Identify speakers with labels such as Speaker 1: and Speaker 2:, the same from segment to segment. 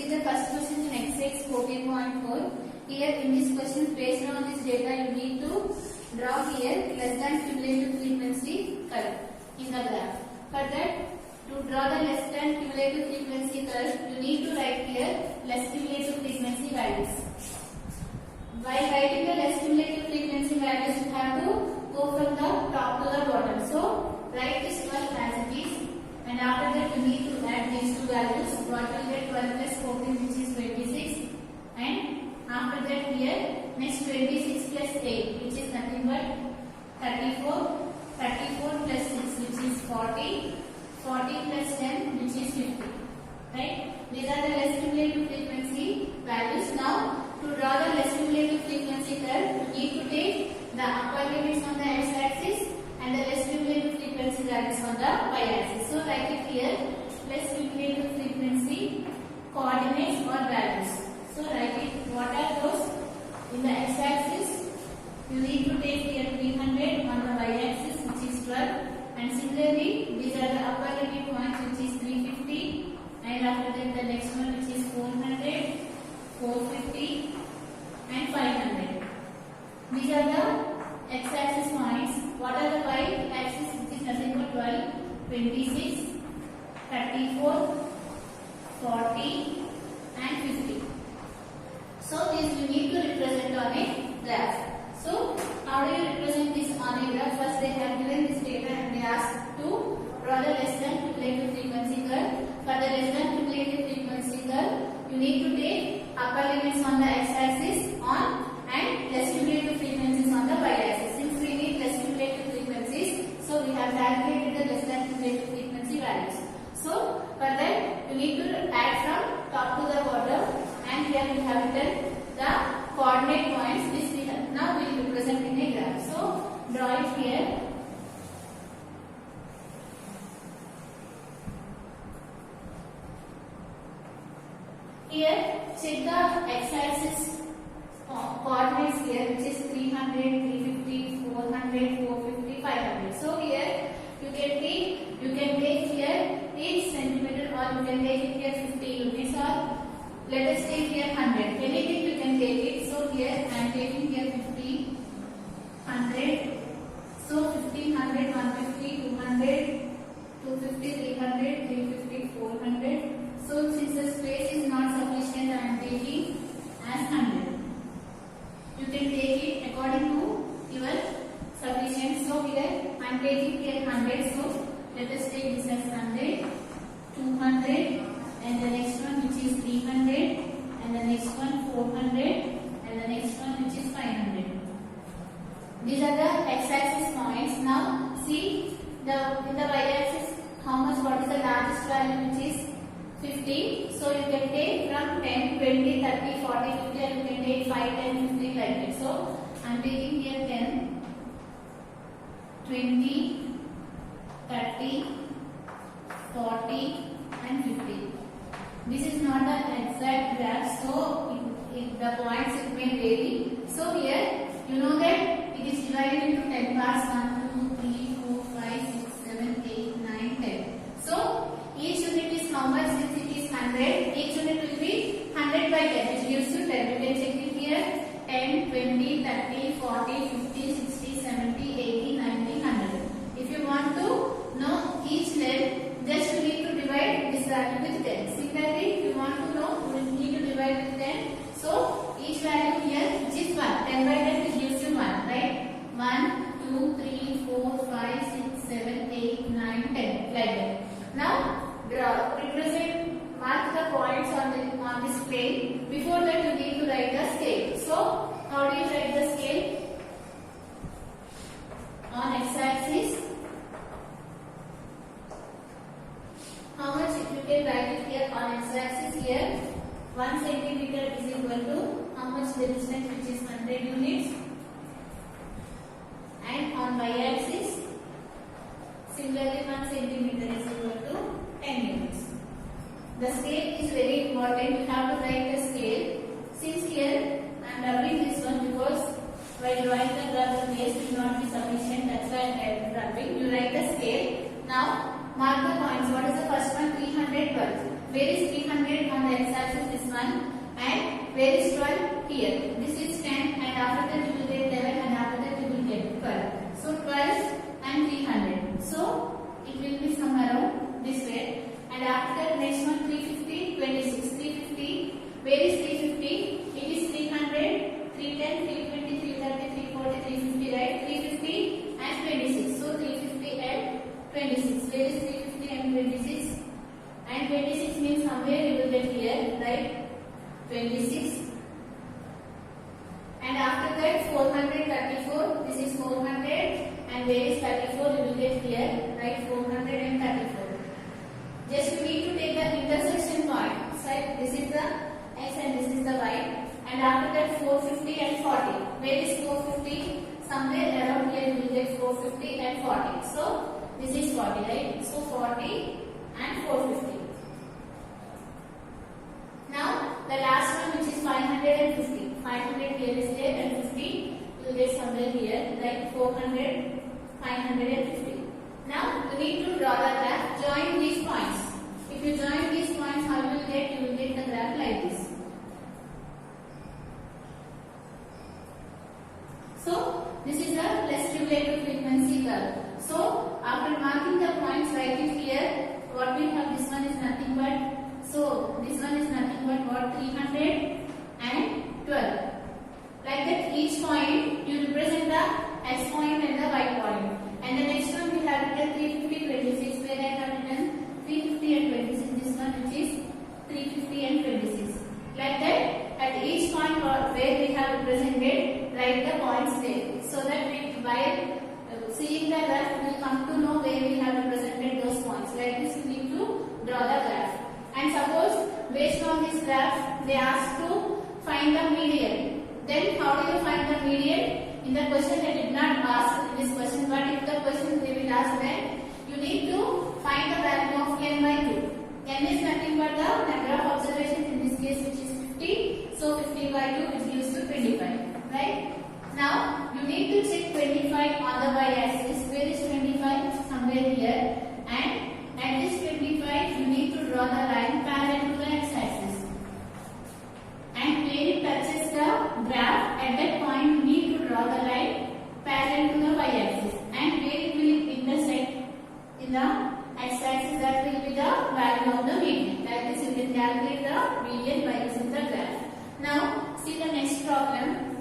Speaker 1: is the first question in exercise 14.4. Here in this question, based on this data, you need to draw here less than cumulative frequency curve in the graph. For that, to draw the less than cumulative frequency curve, you need to write here less cumulative frequency values. While writing the less cumulative frequency values, you have to go from the top to the bottom. So write this first as it is, and after that you need to add these two values. What will get 12 plus 14, which is 26, and after that here next 26 plus 8, which is nothing but 34. 34 plus 6, which is 40. 40 plus 10, which is 50. Right? These are the less cumulative frequency values. Now, to draw the less cumulative frequency curve, you need to take the upper limits on the x-axis and the less cumulative frequency values on the y-axis. So, write it here, less cumulative frequency coordinates or values. So, write it, what are those? In the x-axis, you need to take here 300, on the y-axis, which is 12. And similarly, these are the upper limit points, which is 350, and after that the next one, which is 400, 450, and 500. These are the x-axis points. What are the y-axis, which is nothing but 12, 26, 34, 40, and 50. So these you need to represent on a graph. So how do you represent this on a graph? First, they have given this data and they asked to draw the less than cumulative frequency curve. For the less than cumulative frequency curve, you need to take upper limits on the x-axis on and less cumulative frequencies on the y-axis. Since we need less cumulative frequencies, so we have calculated the less than cumulative frequency values. So for that, you need to add from top to the bottom, and here we have written the coordinate points. This we have now we will represent in a graph. So draw it here. Here check the x-axis coordinates here, which is 300, 350, 400, 450, 500. So here you can take here each centimeter, or you can take it here 50 units, or let us take here 100. Anything you can take it. So here I am taking here 50, 100. So 50, 100, 150, 200, 250, 300, 350, 400. So since the space is not sufficient, I am taking as 100. You can take it according to your sufficient. So here I am taking here 100. So let us take this as 100, 200, and the next one, which is 300, and the next one 400, and the next one, which is 500. These are the x-axis points. Now see in the y-axis how much, what is the largest value, which is 50. So you can take from 10, 20, 30, 40, 50, and you can take 5, 10, 15 like that. So I am taking here 10, 20, 30, 40, and 50. This is not the exact graph, so the points it may vary. So here you know that it is divided into 10 parts, 1, 2, 3, 4, 5, 6, 7, 8, 9, 10. So each unit is how much? Since it is 100, each unit will be 100 by 10, which gives you 10. You can check it here, 10, 20, 30, 40, 50, 60, 70, 80, 90, 100. If you want to know each length, just you need to divide this value with 10. Similarly, if you want to know, you need to divide with 10. So each value here, which is 1, 10 by 10, which gives you 1, right? 1, 2, 3, 4, 5, 6, 7, 8, 9, 10, like that. Now mark the points on this plane. Before that, you need to write the scale. So how do you write the scale? On x-axis, how much if you can write it here on x-axis here, 1 centimeter is equal to how much the distance, which is 100 units, and on y-axis similarly 1 centimeter is equal to 10 units. The scale is very important. You have to write the scale. Since here I am rubbing this one because while drawing the graph the base will not be sufficient, that's why I am rubbing. You write the scale. Now mark the points. What is the first one? 312. Where is 300 on the x-axis? This one. And where is 12? Here. This is 10 and after that you will get 11 and after that you will get 12. So 12 and 300. So it will be somewhere around this way. And after that next one 350, 26. 350. Where is 350? It is 300, 310, 320, 330, 340, 350, right? 350 and 26. So 350 and 26. Where is 350 and 26? And 26 means somewhere you will get here, right? 26. And after that 434. This is 400. And where is 34? You will get here, right? 434. Just you need to take the intersection point. So this is the x and this is the y. And after that 450 and 40. Where is 450? Somewhere around here you will get 450 and 40. So this is 40, right? So 40 and 450. Now the last one, which is 550. 500 here is there and 50 you will get somewhere here, like 400, 550. Now you need to draw the graph. Join these points. If you join these points, how you will get? You will get the graph like this. So this is the less cumulative frequency curve. So after marking the points, write it here. What we have, this one is nothing but, so this one is nothing but what? 300 and 12. Like that, each point you represent the x point and the y point. And the next one we have written 350, 26. Where I have written 350 and 26. This one which is 350 and 26. Like that, at each point where we have represented, write the points there. So that we, by seeing the graph, we will come to know where we have represented those points. Like this, you need to draw the graph. And suppose based on this graph, they ask to find the median. Then how do you find the median? In the question they did not ask in this question, but if the question they will ask, then you need to find the value of n by 2. N is nothing but the number of observations in this case, which is 50. So 50 by 2 which gives you 25. Right? Now you need to check 25 on the y-axis. Where is 25? Somewhere here. And at this 25 you need to draw the line parallel to the x-axis. And where it touches the graph, at that point you need to draw the line parallel to the y-axis. And where it will intersect in the x-axis, that will be the value of the median. Like this, you can calculate the median by using the graph. Now see the next problem.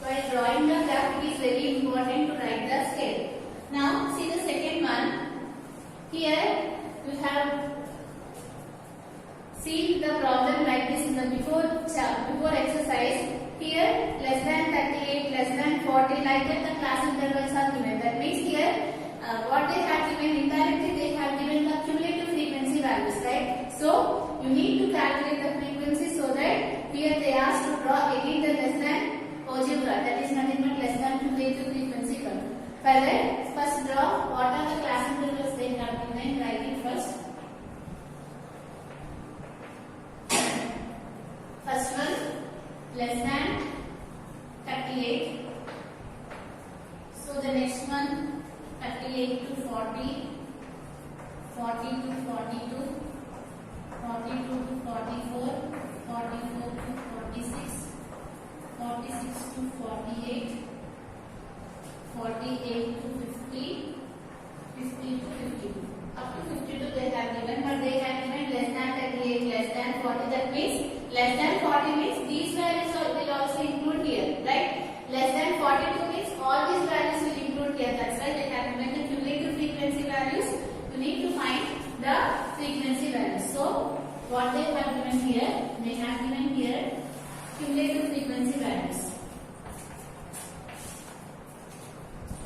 Speaker 1: While drawing the graph, it is very important to write the scale. Now see the second one. Here you have seen the problem like this in the before exercise. Here less than 38, less than 40, like that the class intervals are given. That means here what they have given, indirectly they have given the cumulative frequency values, right? So you need to calculate the frequency, so that here they ask to draw again the less than algebra, that is nothing but less than cumulative frequency curve. For that, first draw what are the class intervals they have given. Write it first. First one, less than 38. So the next one, 38 to 40, 40 to 42, 42 to 44, 44 to 46, 46 to 48, 48 to 50, 50 to 52. Up to 52 they have given, but they have given less than 38, less than 40. That means less than 40 means these values will also include here, right? Less than 42 means all these values will include here. That's why they have given the cumulative frequency values. You need to find the frequency values. So what they have given here, they have given here cumulative frequency values.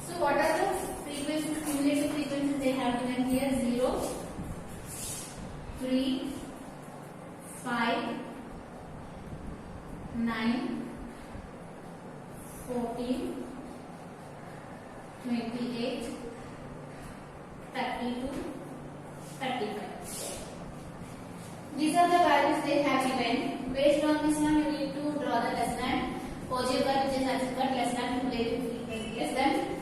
Speaker 1: So what are the frequencies, cumulative frequencies they have given here? 0, 3, 5, 9, 14, 28, 32, 35. these are the values they have given. Based on this one, you need to draw the less than Auger curve, which is nothing but less than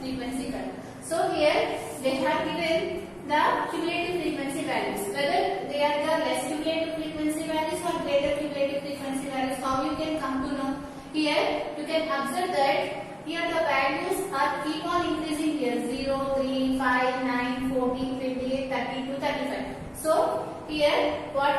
Speaker 1: frequency curve. So here they have given the cumulative frequency values. Whether they are the less cumulative frequency values or greater cumulative frequency values, how you can come to know? Here you can observe that here the values are keep on increasing here 0, 3, 5, 9, 14, 28, 32, 35. So here what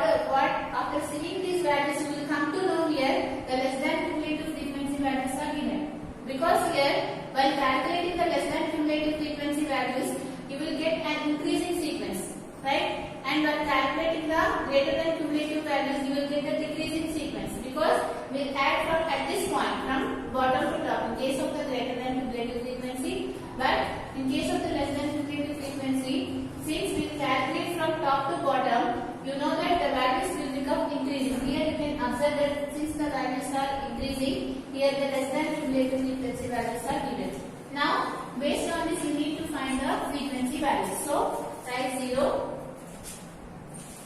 Speaker 1: after seeing these values you will come to know here the less than cumulative frequency values are given. Because here while calculating the less than cumulative frequency values you will get an increasing sequence, right? And while calculating the greater than cumulative values you will get a decreasing sequence, because we will add from at this point from bottom to top in case of the greater than cumulative frequency, but in case of the less than cumulative frequency, since we calculate from top to bottom, you know that the values will become increasing. Here you can observe that since the values are increasing, here the less than cumulative frequency values are given. Now based on this you need to find the frequency values. So write 0.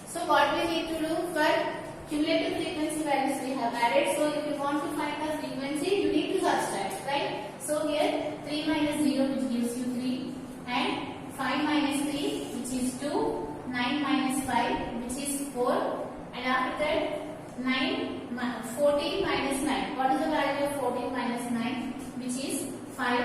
Speaker 1: So what we need to do for cumulative frequency values we have added. So if you want to find the frequency, you need to subtract, right? So here 3 minus 0 which gives you 3 and 5 minus 3 which is 2, 9 minus 5 which is 4 and after that 14 minus 9. What is the value of 14 minus 9? Which is 5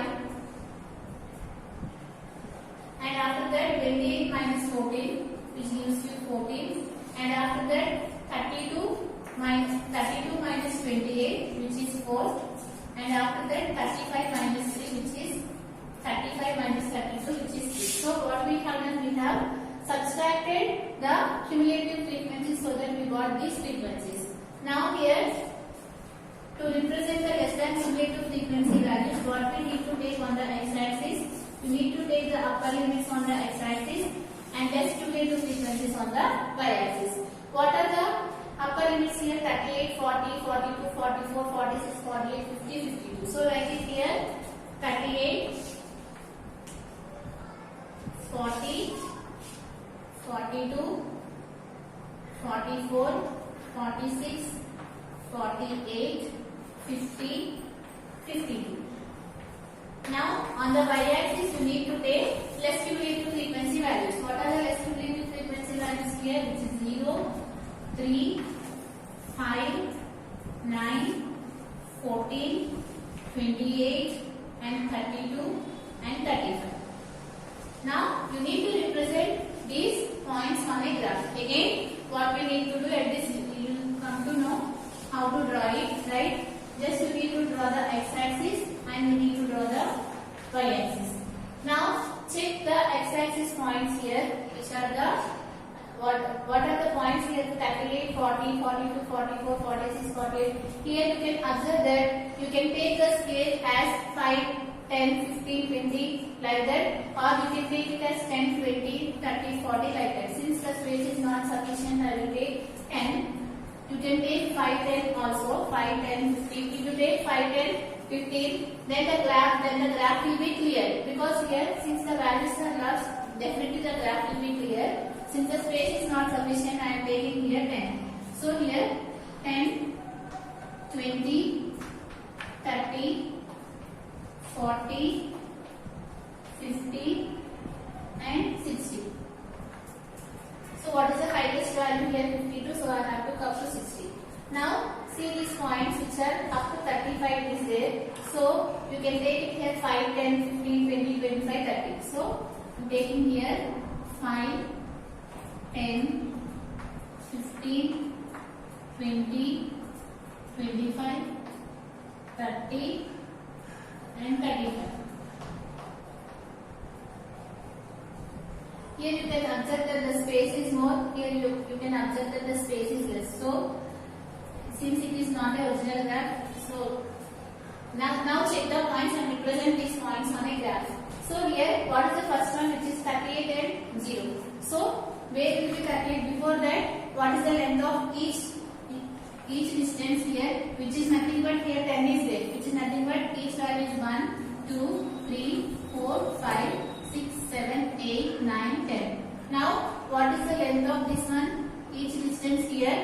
Speaker 1: and after that 28 minus 14 which gives you 14 and after that 32 minus 28 which is 4 and after that 35 minus 3 which is 35 minus 32 which is 6. So what we have done, we have subtracted the cumulative frequencies so that we got these frequencies. Now here to represent the less than cumulative frequency values, what we need to take on the x-axis, we need to take the upper limits on the x-axis and less cumulative frequencies on the y-axis. What are the upper limits here? 38, 40, 42, 44, 46, 48, 50, 52. So write it here 38, 40, 42, 44, 46, 48, 50, 52. Now on the y-axis you need to take less cumulative frequency values. What are the less cumulative frequency values here? Which is 0, 3, 5, 9, 14, 28 and 32 and 35. Now you need to represent these points on a graph. Again what we need to do at this, you will come to know how to draw it, right? Just you need to draw the x-axis and you need to draw the y-axis. Now check the x-axis points here, which are the what are the points here? 38, 40, 42, 44, 46, 48. Here you can observe that you can take the scale as 5, 10, 15, 20 like that, or you can take it as 10, 20, 30, 40 like that. Since the space is not sufficient, I will take 10. You can take 5, 10 also, 5, 10, 15. If you take 5, 10, 15, then the graph will be clear, because here since the values are large, definitely the graph will be clear. Since the space is not sufficient, I am taking here 10. So here 10, 20, 30, 40, 50 and 60. So what is the highest value here? 52. So I have to come to 60. Now see these points which are up to 35 is there. So you can take it here 5, 10, 15, 20, 25, 30. So I am taking here 5, 10, 15, 20, 25, 30 and 35. Here you can observe that the space is more. Here you can observe that the space is less. So since it is not a original graph, so now check the points and represent these points on a graph. So here what is the first one, which is 38 and 0. So where will be 38? Before that, what is the length of each distance here, which is nothing but here 10 is there, which is nothing but each value is 1, 2, 3, 4, 5, 6, 7, 8, 9, 10. Now what is the length of this one? Each distance here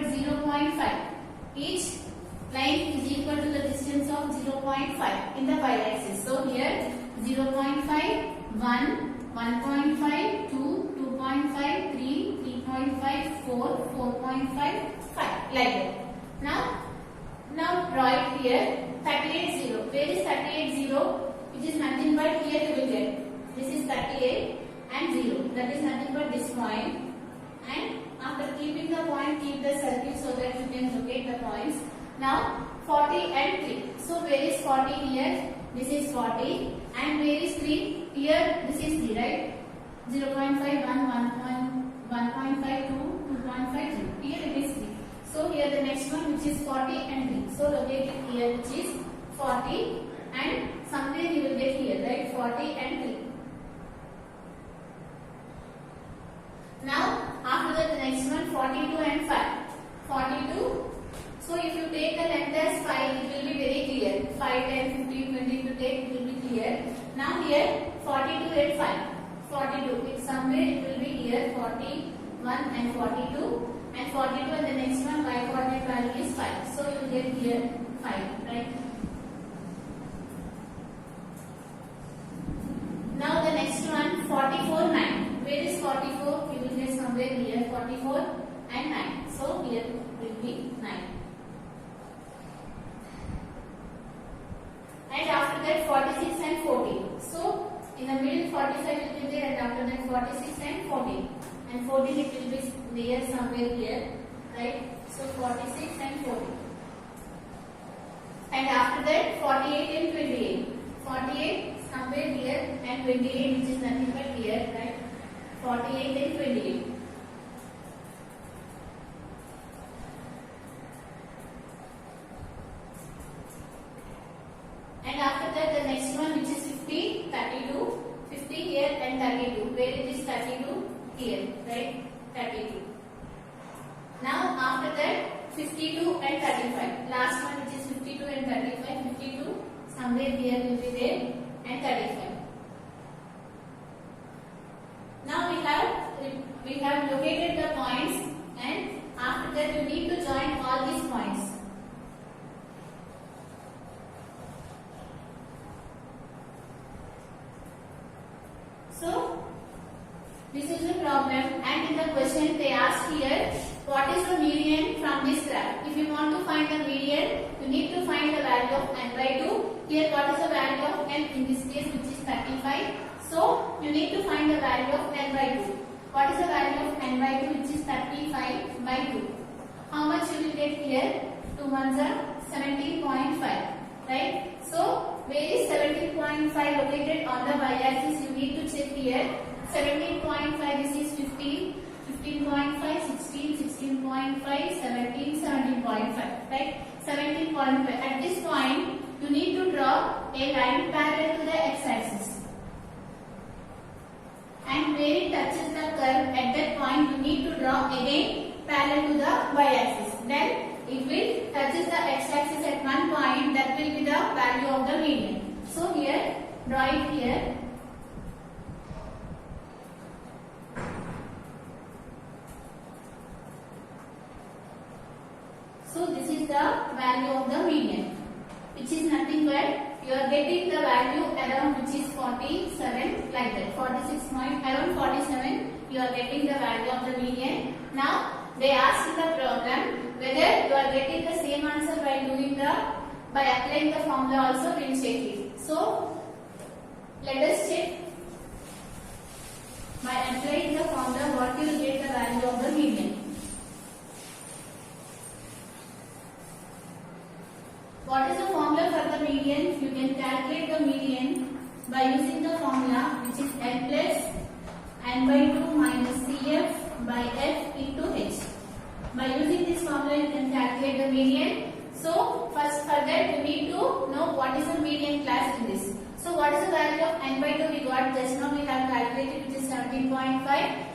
Speaker 1: but 0.5. Each line is equal to the distance of 0.5 in the y-axis. So here 0.5, 1, 1.5, 2, 2.5, 3, 3.5, 4, 4.5, 5, like that. Now draw it here. 38, 0. Where is 38, 0? Which is nothing but here you will get. This is 38 and 0. That is nothing but this point. And after keeping the point, keep the circle so that you can locate the points. Now 40 and 3. So where is 40 here? This is 40. And where is 3? Here this is 3, right? 0.5, 1, 1.5, 2, 2.5, 3. Here it is 3. So here the next one, which is 40 and 3. So locate it here, which is 40, and somewhere you will get here, right? 40 and 3. Now after that the next one, 42 and 5. 42. So if you take the length as 5, it will be very clear. 5, 10, 15, 20 to take, it will be clear. Now here 42 and 5. 42. It's somewhere it will be here 41 and 42. And 42 and the next one y coordinate value is 5. So you will get here 5, right? Now the next one, 44, 9. Where is 44? You will get somewhere here 44 and 9. So here will be 9. And after that 46 and 14. So in the middle 45 will be there, and after that 46 and 14. And 14 it will be there somewhere here, right? So 46 and 14. And after that 48 and 28. 48 somewhere here, and 28 which is nothing but here, right? 48 and 28. And after that the next one, which is 50, 32. 50 here and 32. Where it is 32? Here, right? 32. Now after that 52 and 35. Last one, which is 52 and 35. 52 somewhere here will be there, and 35. Now we have located the points, and after that you need to join all these points. So this is the problem, and in the question they asked here, what is the median from this graph? If you want to find the median, you need to find the value of n by 2. Here what is the value of n in this case, which is 35. So you need to find the value of n by 2. What is the value of n by 2, which is 35 by 2? How much you will get here? 2 ones are 17.5, right? So where is 17.5 located on the y-axis? You need to check here. 17.5, this is 15, 15.5, 16, 16.5, 17, 17.5, right? 17.5. At this point, you need to draw a line parallel to the x-axis. And where it touches the curve, at that point, you need to draw again parallel to the y-axis. Then it will touches the x-axis at one point. That will be the value of the median. So here, draw it here. So this is the value of the median, which is nothing but you are getting the value around, which is 47, like that. 46 point, around 47 you are getting the value of the median. Now they asked in the program whether you are getting the same answer by applying the formula also. We will check it. So let us check by applying the formula what you will get the value of the median. What is the formula for the median? You can calculate the median by using the formula, which is L plus n by 2 minus CF by F into H. By using this formula, you can calculate the median. So first for that you need to know what is the median class in this. So what is the value of n by 2 we got just now, we have calculated, which is 17.5,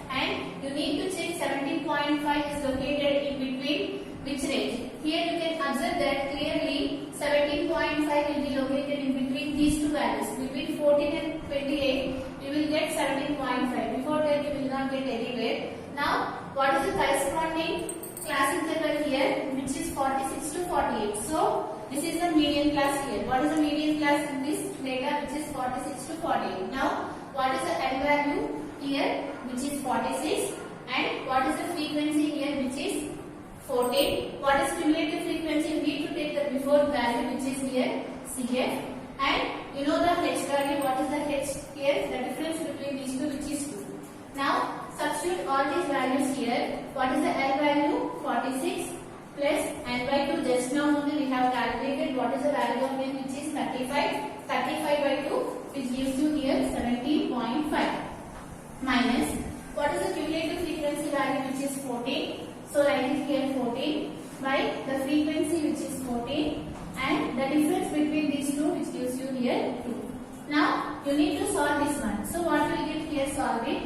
Speaker 1: and you need to check 17.5 is located in between which range. Here you can observe that clearly 17.5 will be located in between these two values. Between 14 and 28 you will get 17.5. Before that you will not get anywhere. Now what is the corresponding class interval here, which is 46 to 48. So this is the median class here. What is the median class in this data, which is 46 to 48? Now, what is the L value here, which is 46, and what is the frequency here, which is 14? What is cumulative frequency? We need to take the before value, which is here CF, and you know the H value. What is the H here? The difference between these two, which is 2. Now substitute all these values here. What is the L value? 46 plus N by 2. Just now only we have calculated what is the value of N, which is 35. 35 by 2, which gives you here 17.5, minus what is the cumulative frequency value, which is 14. So write it here 14 by the frequency, which is 14, and the difference between these two, which gives you here 2. Now you need to solve this one. So what will you get here? Solve it.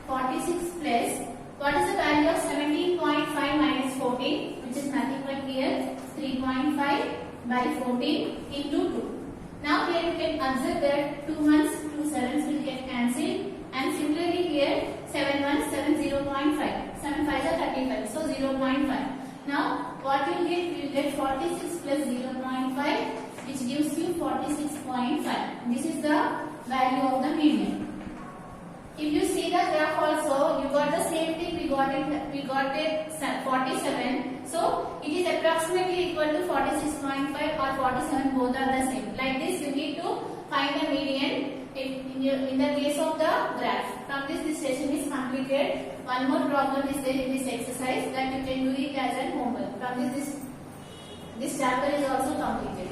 Speaker 1: 46 plus what is the value of 17.5 minus 14, which is nothing but here 3.5 by 14 into 2. Now here you can observe that 2 months, 2 sevens will get cancelled, and similarly here 7 months, 7 0.5, 7 5s are 35, so 0.5. Now what you get? You get 46 plus 0.5, which gives you 46.5. This is the value of the median. If you see the graph also, you got the same thing. We got it 47. So it is approximately equal to 46.5 or 47. Both are the same. Like this, you need to find the median in the case of the graph. From this session is completed. One more problem is there in this exercise that you can do it as a homework. From this chapter is also completed.